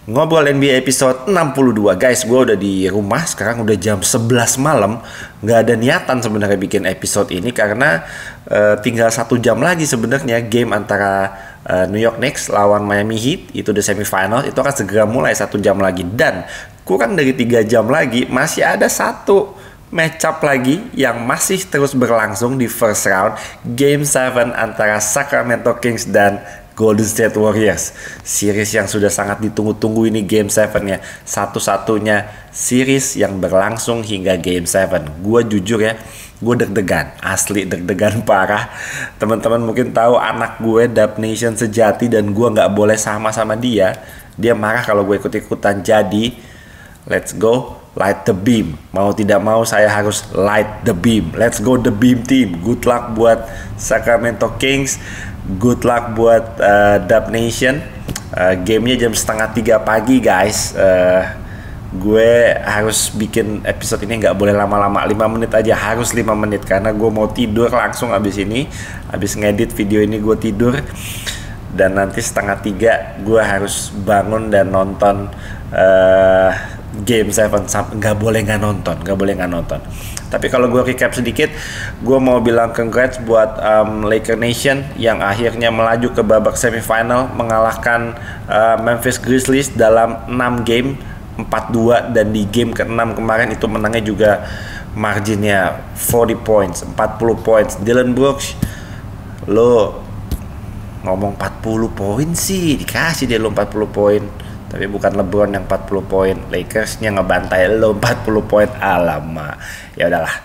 Ngobrol NBA episode 62. Guys, gue udah di rumah. Sekarang udah jam 11 malam. Gak ada niatan sebenarnya bikin episode ini karena tinggal 1 jam lagi sebenarnya game antara New York Knicks lawan Miami Heat. Itu udah semifinal. Itu akan segera mulai 1 jam lagi. Dan kurang dari 3 jam lagi masih ada satu matchup lagi yang masih terus berlangsung di first round. Game 7 antara Sacramento Kings dan Golden State Warriors. Series yang sudah sangat ditunggu-tunggu ini game 7-nya. Satu-satunya series yang berlangsung hingga game 7. Gue jujur ya, gue deg-degan. Asli deg-degan parah. Teman-teman mungkin tahu anak gue Dub Nation sejati dan gue nggak boleh sama dia. Dia marah kalau gue ikut-ikutan. Jadi, let's go light the beam. Mau tidak mau saya harus light the beam. Let's go the beam team. Good luck buat Sacramento Kings. Good luck buat Dub Nation. Gamenya jam 2:30 pagi guys. Gue harus bikin episode ini nggak boleh lama-lama. 5 menit aja, harus 5 menit. Karena gue mau tidur langsung abis ini. Abis ngedit video ini gue tidur. Dan nanti 2:30 gue harus bangun dan nonton Game 7. Nggak boleh nggak nonton. Tapi kalau gue recap sedikit, gue mau bilang congrats buat Laker Nation yang akhirnya melaju ke babak semifinal, mengalahkan Memphis Grizzlies dalam 6 game 4-2, dan di game ke-6 kemarin itu menangnya juga marginnya 40 points. Dylan Brooks, lo ngomong 40 poin sih, dikasih dia lo 40 poin. Tapi bukan LeBron yang 40 poin, Lakersnya ngebantai lo 40 poin. Alamak, ya udahlah.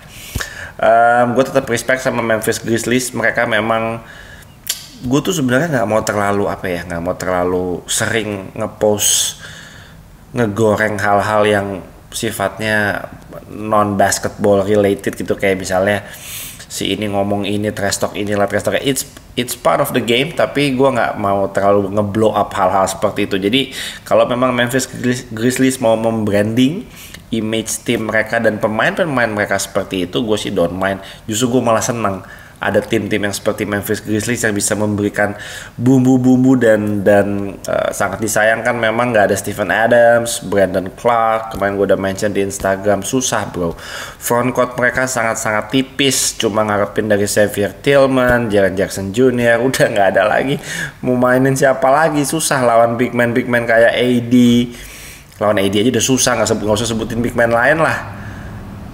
Gue tetap respect sama Memphis Grizzlies. Mereka memang, gue tuh sebenarnya nggak mau terlalu sering ngepost, ngegoreng hal-hal yang sifatnya non basketball related gitu, kayak misalnya si ini ngomong ini, trash talk inilah, trash talk. It's part of the game, tapi gue nggak mau terlalu ngeblow up hal-hal seperti itu. Jadi kalau memang Memphis Grizzlies mau membranding image tim mereka dan pemain-pemain mereka seperti itu, gue sih don't mind. Justru gue malah senang ada tim-tim yang seperti Memphis Grizzlies yang bisa memberikan bumbu-bumbu dan sangat disayangkan memang nggak ada Steven Adams, Brandon Clark. Kemarin gue udah mention di Instagram, susah bro. Frontcourt mereka sangat-sangat tipis, cuma ngarepin dari Xavier Tillman, Jaren Jackson Jr. Udah nggak ada lagi. Mau mainin siapa lagi? Susah lawan big man kayak AD. Lawan AD aja udah susah, nggak usah sebutin big man lain lah.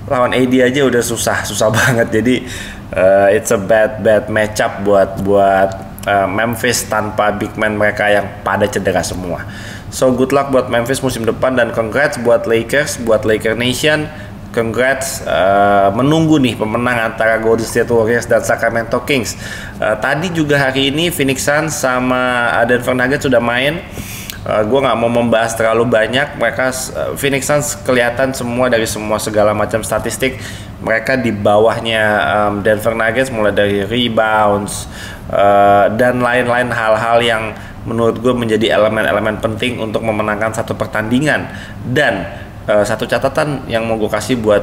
Lawan AD aja udah susah banget. Jadi it's a bad matchup buat Memphis tanpa big man mereka yang pada cedera semua. So good luck buat Memphis musim depan, dan congrats buat Lakers, buat Laker Nation. Congrats, menunggu nih pemenang antara Golden State Warriors dan Sacramento Kings. Tadi juga hari ini Phoenix Suns sama Denver Nuggets sudah main. Gue nggak mau membahas terlalu banyak. Mereka Phoenix Suns kelihatan semua dari segala macam statistik mereka di bawahnya Denver Nuggets, mulai dari rebounds dan lain-lain hal-hal yang menurut gue menjadi elemen-elemen penting untuk memenangkan satu pertandingan. Dan satu catatan yang mau gue kasih buat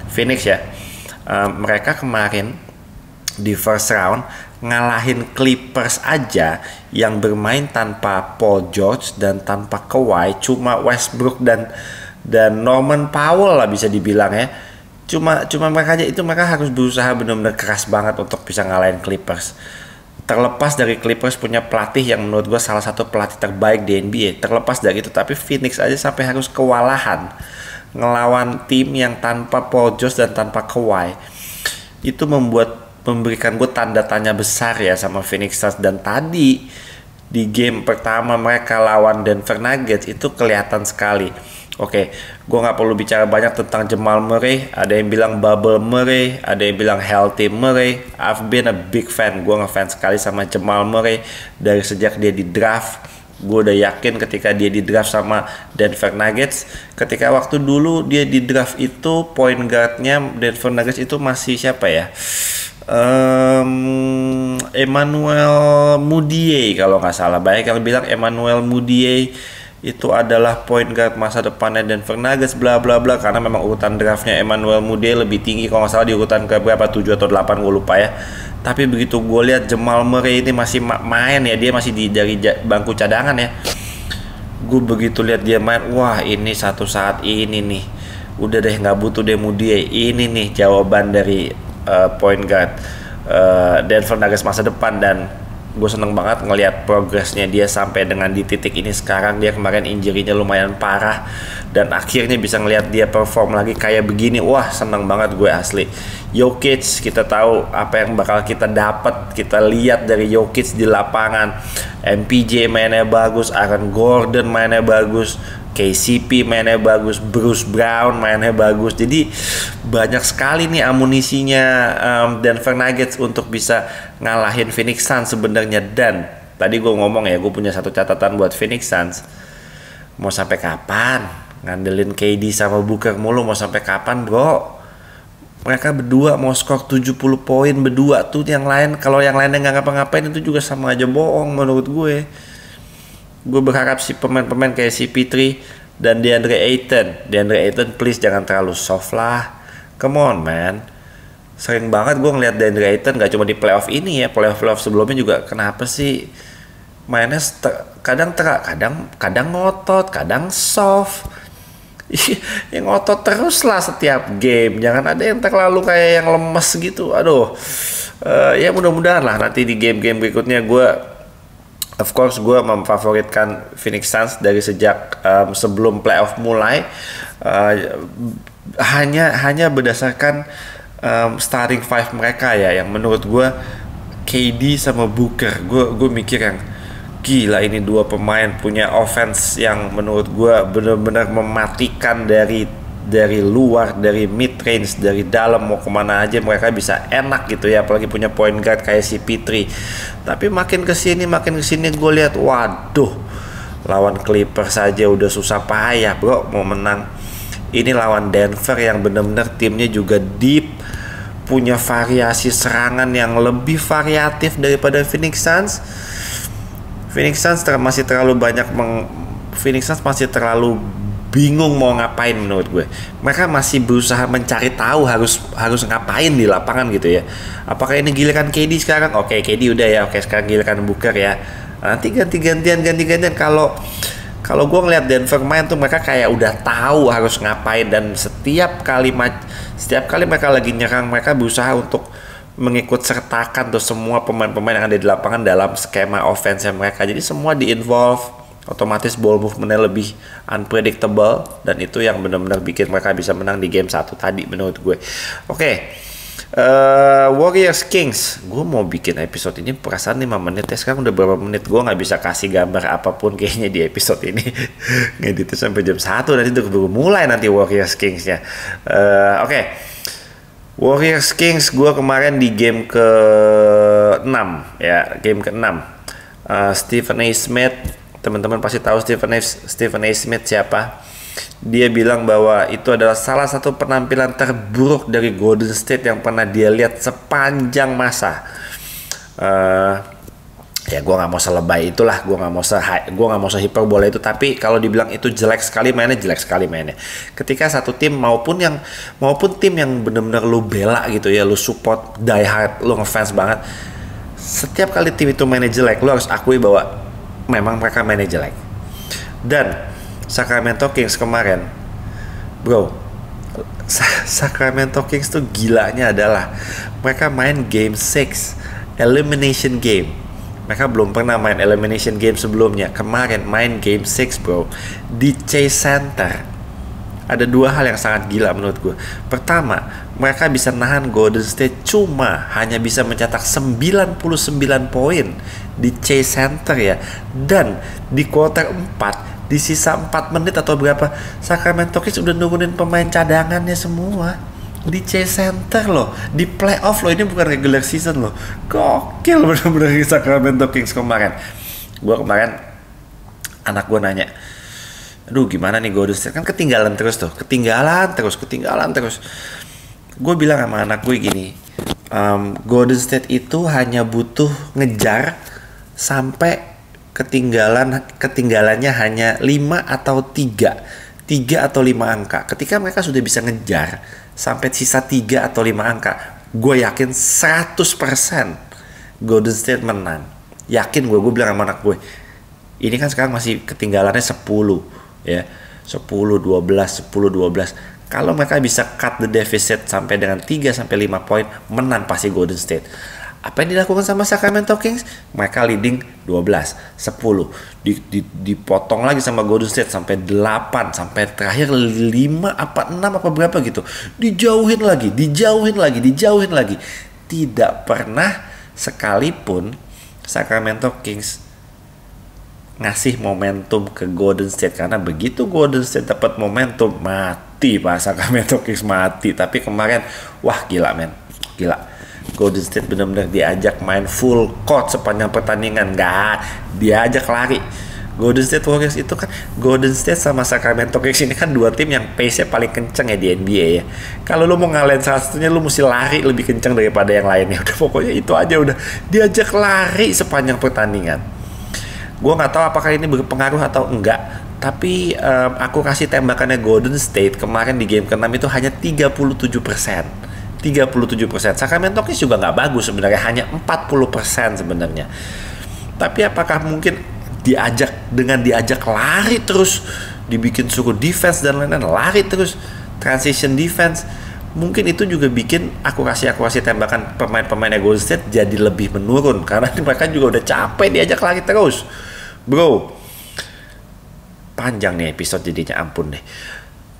Phoenix ya, mereka kemarin di first round ngalahin Clippers aja yang bermain tanpa Paul George dan tanpa Kawhi, cuma Westbrook dan Norman Powell lah bisa dibilang ya. Cuma mereka aja itu, mereka harus berusaha benar-benar keras banget untuk bisa ngalahin Clippers. Terlepas dari Clippers punya pelatih yang menurut gue salah satu pelatih terbaik di NBA, terlepas dari itu, tapi Phoenix aja sampai harus kewalahan ngelawan tim yang tanpa Paul George dan tanpa Kawhi. Itu memberikan gue tanda tanya besar ya sama Phoenix Suns. Dan tadi di game pertama mereka lawan Denver Nuggets itu kelihatan sekali. Oke, gue nggak perlu bicara banyak tentang Jamal Murray. Ada yang bilang bubble Murray, ada yang bilang healthy Murray. I've been a big fan. Gue ngefans sekali sama Jamal Murray dari sejak dia di draft. Gue udah yakin ketika dia di draft sama Denver Nuggets. Ketika waktu dulu dia di draft itu, point guardnya Denver Nuggets itu masih siapa ya? Emmanuel Mudiay kalau nggak salah. Banyak yang bilang Emmanuel Mudiay itu adalah point guard masa depannya Denver Nuggets, bla bla bla, karena memang urutan draftnya Emmanuel Mudiay lebih tinggi, kalau nggak salah di urutan ke berapa, 7 atau 8 gue lupa ya. Tapi begitu gue lihat Jamal Murray ini masih main ya, dia masih dari bangku cadangan ya. Gue begitu lihat dia main, wah ini satu saat ini nih, udah deh nggak butuh demo dia, ini nih jawaban dari point guard Denver Nuggets masa depan. Dan gue seneng banget ngelihat progresnya dia sampai dengan di titik ini sekarang. Dia kemarin injury-nya lumayan parah dan akhirnya bisa ngelihat dia perform lagi kayak begini. Wah, seneng banget gue asli. Jokic, kita tahu apa yang bakal kita dapat, kita lihat dari Jokic di lapangan. MPJ mainnya bagus, Aaron Gordon mainnya bagus, KCP mainnya bagus, Bruce Brown mainnya bagus. Jadi banyak sekali nih amunisinya Denver Nuggets untuk bisa ngalahin Phoenix Suns sebenarnya. Dan tadi gue ngomong ya, gue punya satu catatan buat Phoenix Suns. Mau sampai kapan ngandelin KD sama Booker mulu? Mau sampai kapan, bro? Mereka berdua mau skor 70 poin berdua tuh. Yang lain, kalau yang lainnya nggak ngapa-ngapain, itu juga sama aja bohong menurut gue. Gue berharap si pemain-pemain kayak CP3 dan DeAndre Ayton please jangan terlalu soft lah. Come on man. Sering banget gue ngeliat DeAndre Ayton gak cuma di playoff ini ya, playoff sebelumnya juga. Kenapa sih mainnya kadang ngotot, kadang soft. Yang ngotot terus lah setiap game. Jangan ada yang terlalu kayak yang lemes gitu. Aduh. Ya mudah-mudahan lah nanti di game-game berikutnya of course gue memfavoritkan Phoenix Suns dari sejak sebelum playoff mulai. Hanya berdasarkan starting five mereka ya, yang menurut gue KD sama Booker, gue mikir yang gila, ini dua pemain punya offense yang menurut gue benar-benar mematikan dari luar, dari mid range, dari dalam, mau kemana aja mereka bisa enak gitu ya, apalagi punya point guard kayak si CP3. Tapi makin kesini gue lihat, waduh, lawan Clippers saja udah susah payah bro mau menang. Ini lawan Denver yang benar-benar timnya juga deep, punya variasi serangan yang lebih variatif daripada Phoenix Suns. Phoenix Suns masih terlalu bingung mau ngapain menurut gue. Mereka masih berusaha mencari tahu harus ngapain di lapangan gitu ya. Apakah ini giliran KD sekarang? Oke, KD udah ya. Oke, sekarang giliran Booker ya. Nanti ganti-gantian. Kalau gue ngeliat Denver main tuh, mereka kayak udah tahu harus ngapain, dan setiap kali mereka lagi nyerang, mereka berusaha untuk mengikut sertakan tuh semua pemain-pemain yang ada di lapangan dalam skema offense mereka. Jadi semua di-involve, otomatis ball movement-nya lebih unpredictable, dan itu yang benar-benar bikin mereka bisa menang di game 1 tadi menurut gue. Oke. Warriors Kings, gue mau bikin episode ini perasaan 5 menit ya. Sekarang udah berapa menit, gue nggak bisa kasih gambar apapun kayaknya di episode ini. Ngeditnya sampai jam 1, nanti udah baru mulai nanti Warriors Kings-nya. Oke. Warriors Kings, gue kemarin di game ke-6 ya, game ke-6. Stephen A. Smith, teman-teman pasti tahu Stephen A. Smith siapa. Dia bilang bahwa itu adalah salah satu penampilan terburuk dari Golden State yang pernah dia lihat sepanjang masa. Ya gue nggak mau selebay itulah, gue nggak mau sehiperbola itu, tapi kalau dibilang itu jelek sekali mainnya. Ketika satu tim maupun tim yang benar-benar lu bela gitu ya, lu support die hard, lu ngefans banget, setiap kali tim itu mainnya jelek, lu harus akui bahwa memang mereka mainnya jelek. Dan Sacramento Kings kemarin, bro, Sacramento Kings tuh gilanya adalah mereka main game 6 elimination game. Mereka belum pernah main elimination game sebelumnya. Kemarin main game 6 bro, di Chase Center. Ada dua hal yang sangat gila menurut gue. Pertama, mereka bisa nahan Golden State, cuma hanya bisa mencetak 99 poin di Chase Center ya. Dan di quarter 4, di sisa 4 menit atau berapa, Sacramento Kings udah nurunin pemain cadangannya semua di Chase Center loh, di playoff loh, ini bukan regular season loh. Gokil bener-bener di Sacramento Kings kemarin. Anak gue nanya, aduh gimana nih Golden State, kan ketinggalan terus. Gue bilang sama anak gue gini, Golden State itu hanya butuh ngejar sampai ketinggalannya hanya 5 atau 3 atau 5 angka. Ketika mereka sudah bisa ngejar sampai sisa 3 atau 5 angka, gue yakin 100% Golden State menang. Yakin gue bilang sama anak gue, Ini kan sekarang masih ketinggalannya 10 ya. 10-12. Kalau mereka bisa cut the deficit sampai dengan 3 sampai 5 poin, menang pasti Golden State. Apa yang dilakukan sama Sacramento Kings? Mereka leading 12, 10. Dipotong lagi sama Golden State sampai 8, sampai terakhir 5 apa 6 apa berapa gitu. Dijauhin lagi. Tidak pernah sekalipun Sacramento Kings ngasih momentum ke Golden State, karena begitu Golden State dapat momentum mati Pak, Sacramento Kings mati. Tapi kemarin wah gila men, gila. Golden State benar-benar diajak main full court sepanjang pertandingan, nggak diajak lari. Golden State Warriors itu kan, Golden State sama Sacramento Kings ini kan dua tim yang pace-nya paling kenceng ya di NBA ya. Kalau lu mau ngalahin salah satunya, lu mesti lari lebih kenceng daripada yang lainnya. Udah pokoknya itu aja, udah diajak lari sepanjang pertandingan. Gue nggak tahu apakah ini berpengaruh atau enggak, tapi aku kasih tembakannya Golden State kemarin di game ke-6 itu hanya 37%. 37%. Sacramento Kings juga nggak bagus sebenarnya, hanya 40% sebenarnya. Tapi apakah mungkin diajak lari terus, dibikin suruh defense dan lain-lain, lari terus, transition defense, mungkin itu juga bikin akurasi tembakan pemain-pemainnya Golden State jadi lebih menurun, karena mereka juga udah capek diajak lari terus. Bro, panjang nih episode jadinya, ampun deh.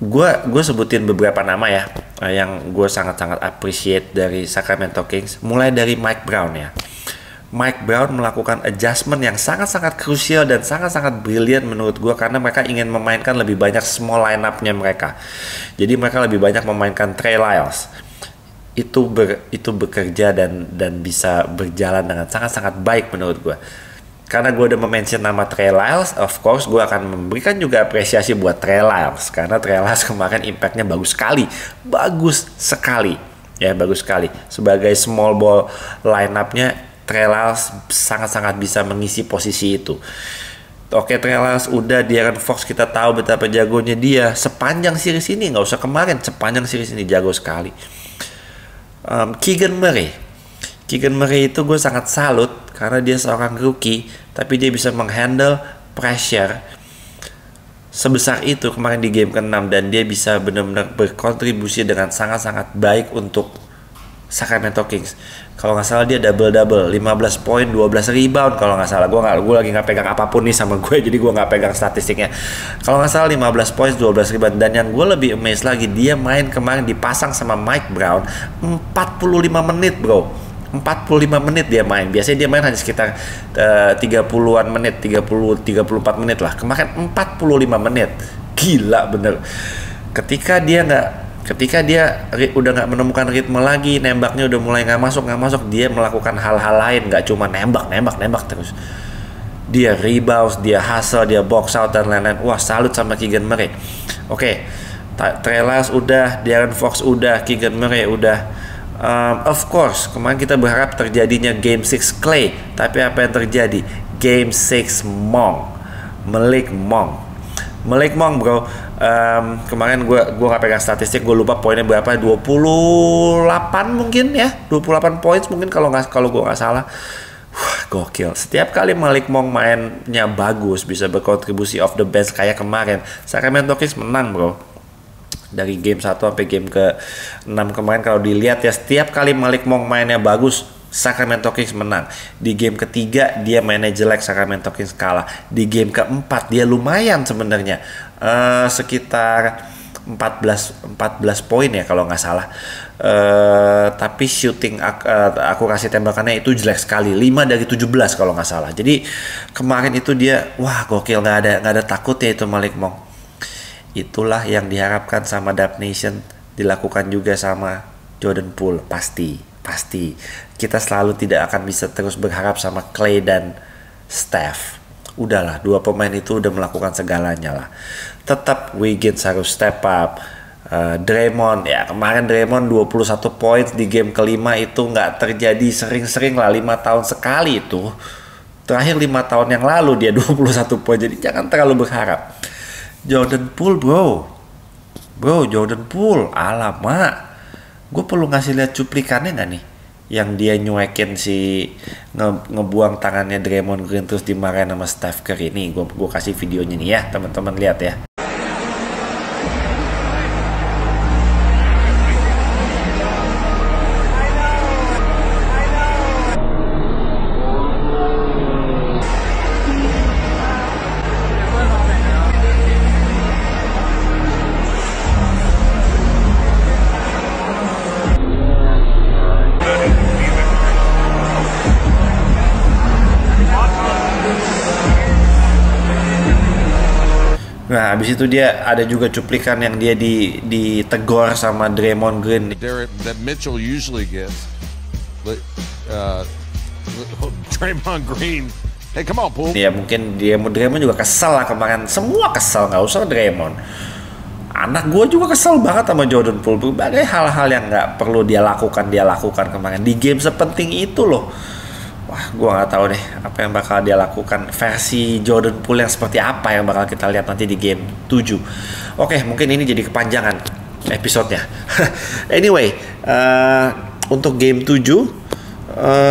Gue sebutin beberapa nama ya yang gue sangat-sangat appreciate dari Sacramento Kings. Mulai dari Mike Brown ya. Mike Brown melakukan adjustment yang sangat-sangat krusial dan sangat-sangat brilian menurut gue, karena mereka ingin memainkan lebih banyak small line-up-nya mereka. Jadi mereka lebih banyak memainkan Trey Lyles. Itu bekerja dan bisa berjalan dengan sangat-sangat baik menurut gue. Karena gue udah mention nama Trey Lyles, of course gue akan memberikan juga apresiasi buat Trey Lyles, karena Trey Lyles kemarin impactnya bagus sekali, sebagai small ball line-up-nya. Trey Lyles sangat-sangat bisa mengisi posisi itu. Oke, Trey Lyles udah, De'Aaron Fox kita tahu betapa jagonya dia sepanjang series ini, nggak usah kemarin, sepanjang series ini jago sekali. Keegan Murray itu gue sangat salut, karena dia seorang rookie, tapi dia bisa menghandle pressure sebesar itu kemarin di game ke-6, dan dia bisa benar-benar berkontribusi dengan sangat-sangat baik untuk Sacramento Kings. Kalau nggak salah dia double-double, 15 poin, 12 rebound kalau nggak salah. Gue lagi nggak pegang apapun nih sama gue, jadi gue nggak pegang statistiknya. Kalau nggak salah 15 poin, 12 rebound. Dan yang gue lebih amazed lagi, dia main kemarin dipasang sama Mike Brown 45 menit bro. 45 menit dia main. Biasanya dia main hanya sekitar 30-an menit, 34 menit lah. Kemarin 45 menit. Gila bener. Ketika dia udah nggak menemukan ritme lagi, nembaknya udah mulai nggak masuk, dia melakukan hal-hal lain, nggak cuma nembak terus. Dia rebound, dia hustle, dia box out dan lain-lain. Wah, salut sama Keegan Murray. Oke, Trey Lyles udah, De'Aaron Fox udah, Keegan Murray udah. Of course, kemarin kita berharap terjadinya Game 6 Clay, tapi apa yang terjadi? Game 6 Malik Monk bro. Kemarin gue nggak pegang statistik, gue lupa poinnya berapa, 28 mungkin ya, 28 poin mungkin kalau gue nggak salah. Gokil. Setiap kali Malik Monk mainnya bagus, bisa berkontribusi off the bench kayak kemarin, Sacramento Kings menang bro. Dari game 1 sampai game ke-6 kemarin, kalau dilihat ya, setiap kali Malik Monk mainnya bagus, Sacramento Kings menang. Di game ketiga dia mainnya jelek, Sacramento Kings kalah. Di game keempat dia lumayan sebenarnya, sekitar 14 poin ya kalau nggak salah. Tapi shooting akurasi tembakannya itu jelek sekali, 5 dari 17 kalau nggak salah. Jadi kemarin itu dia wah gokil, nggak ada takutnya itu Malik Monk. Itulah yang diharapkan sama Dub Nation dilakukan juga sama Jordan Poole. Pasti kita selalu tidak akan bisa terus berharap sama Clay dan Steph. Udahlah, dua pemain itu udah melakukan segalanya lah. Tetap Wiggins harus step up. Draymond ya, kemarin Draymond 21 poin di game kelima itu nggak terjadi sering-sering lah, 5 tahun sekali itu. Terakhir 5 tahun yang lalu dia 21 poin, jadi jangan terlalu berharap. Jordan Poole bro, Jordan Poole, alamak, gue perlu ngasih lihat cuplikannya nggak nih? yang dia nyuekin ngebuang tangannya Draymond Green terus dimarahin sama Steph Curry. Ini gue kasih videonya nih ya, teman-teman lihat ya. Nah, habis itu dia ada juga cuplikan yang dia ditegor sama Draymond Green. That Mitchell usually gets. Draymond Green. Hey, come on, Poole. Ya mungkin Draymond juga kesel lah kemarin. Semua kesel, nggak usah Draymond. Anak gue juga kesel banget sama Jordan Poole. Berbagai hal-hal yang nggak perlu dia lakukan kemarin di game sepenting itu loh. Wah, gue nggak tahu deh apa yang bakal dia lakukan. Versi Jordan Poole yang seperti apa yang bakal kita lihat nanti di game 7. Oke, mungkin ini jadi kepanjangan episodenya. Anyway, untuk game 7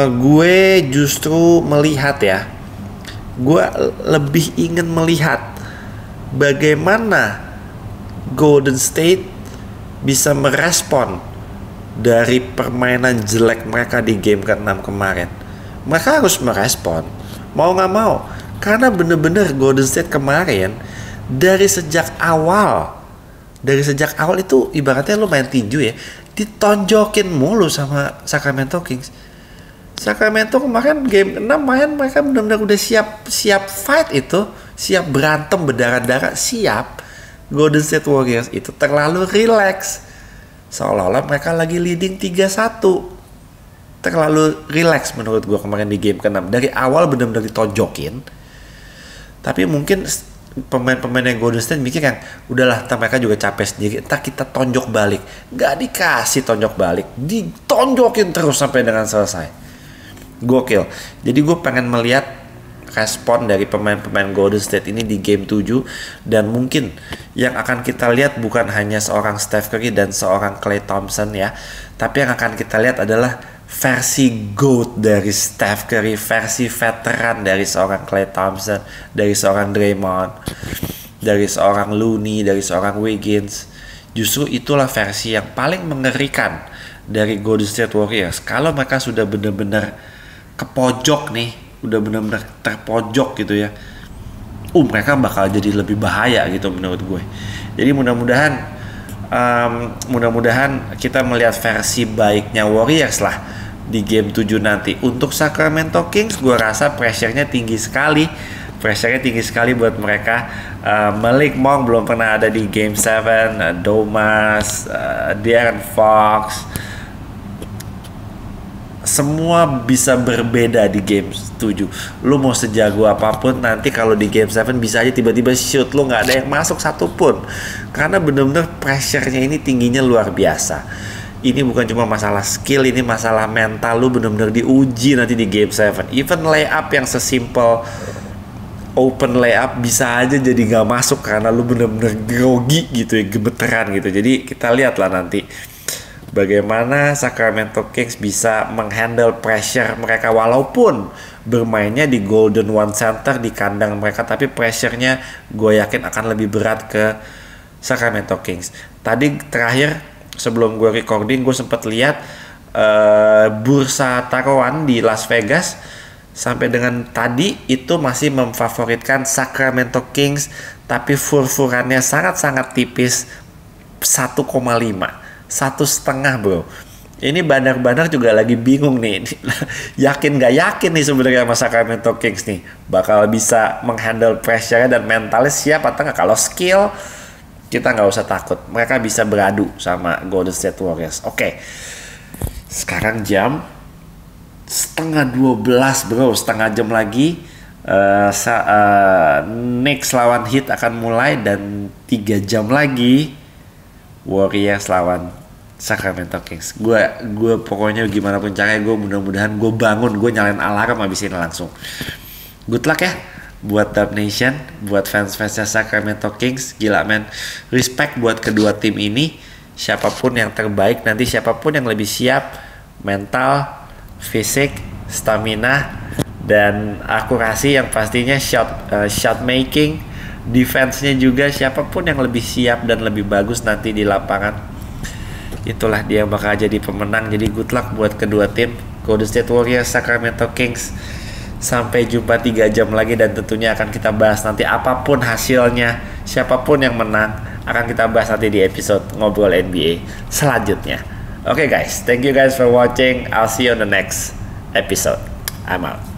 gue justru melihat ya, gue lebih ingin melihat bagaimana Golden State bisa merespon dari permainan jelek mereka di game ke-6 kemarin. Mereka harus merespon, mau nggak mau, karena bener-bener Golden State kemarin dari sejak awal itu ibaratnya lu main tinju ya, ditonjokin mulu sama Sacramento Kings. Sacramento kemarin game 6 main mereka benar-benar udah siap fight itu, siap berantem berdarah-darah, siap. Golden State Warriors itu terlalu relax, seolah-olah mereka lagi leading 3-1. Terlalu relax menurut gue kemarin di game ke-6. Dari awal benar-benar ditonjokin. Tapi mungkin pemain-pemain yang Golden State mikir kan, udahlah, ntar mereka juga capek sendiri, ntar kita tonjok balik. Gak dikasih tonjok balik, ditonjokin terus sampai dengan selesai. Gokil. Jadi gue pengen melihat respon dari pemain-pemain Golden State ini di game 7. Dan mungkin yang akan kita lihat bukan hanya seorang Steph Curry dan seorang Klay Thompson ya, tapi yang akan kita lihat adalah versi GOAT dari Steph Curry, versi veteran dari seorang Klay Thompson, dari seorang Draymond, dari seorang Looney, dari seorang Wiggins. Justru itulah versi yang paling mengerikan dari Golden State Warriors. Kalau mereka sudah benar-benar ke pojok nih, udah benar-benar terpojok gitu ya, mereka bakal jadi lebih bahaya gitu menurut gue. Jadi mudah-mudahan kita melihat versi baiknya Warriors lah di game 7 nanti. Untuk Sacramento Kings gue rasa pressure-nya tinggi sekali buat mereka. Malik Monk belum pernah ada di game 7, Domas, De'Aaron Fox, semua bisa berbeda di game 7. Lu mau sejago apapun, nanti kalau di game 7 bisa aja tiba-tiba shoot lu nggak ada yang masuk satupun, karena bener-bener pressure-nya ini tingginya luar biasa. Ini bukan cuma masalah skill, ini masalah mental. Lu bener-bener diuji nanti di game 7. Even layup yang sesimpel open layup bisa aja jadi nggak masuk karena lu bener-bener grogi gitu ya, gemeteran gitu. Jadi kita lihat lah nanti bagaimana Sacramento Kings bisa menghandle pressure mereka, walaupun bermainnya di Golden One Center di kandang mereka, tapi pressure-nya gue yakin akan lebih berat ke Sacramento Kings. Tadi terakhir sebelum gue recording, gue sempat lihat bursa taruhan di Las Vegas sampai dengan tadi itu masih memfavoritkan Sacramento Kings, tapi fur-furannya sangat-sangat tipis, 1,5, 1,5 bro. Ini bandar-bandar juga lagi bingung nih, yakin gak yakin nih sebenarnya sama Sacramento Kings nih bakal bisa menghandle pressure dan mentalnya siap atau nggak. Kalau skill kita nggak usah takut, mereka bisa beradu sama Golden State Warriors. Oke. Sekarang jam 11:30 bro, setengah jam lagi Knicks lawan Heat akan mulai, dan 3 jam lagi Warriors lawan Sacramento Kings. Gue pokoknya gimana pun caranya, gue mudah-mudahan gue bangun, gue nyalain alarm abis ini langsung. Good luck ya buat Dub Nation, buat fans-fansnya Sacramento Kings. Gila men, respect buat kedua tim ini. Siapapun yang terbaik nanti, siapapun yang lebih siap mental, fisik, stamina, dan akurasi yang pastinya shot making, defense-nya juga. Siapapun yang lebih siap dan lebih bagus nanti di lapangan, itulah dia yang bakal jadi pemenang. Jadi good luck buat kedua tim, Golden State Warriors, Sacramento Kings. Sampai jumpa 3 jam lagi, dan tentunya akan kita bahas nanti apapun hasilnya, siapapun yang menang akan kita bahas nanti di episode Ngobrol NBA selanjutnya. Oke guys, thank you guys for watching. I'll see you on the next episode. I'm out.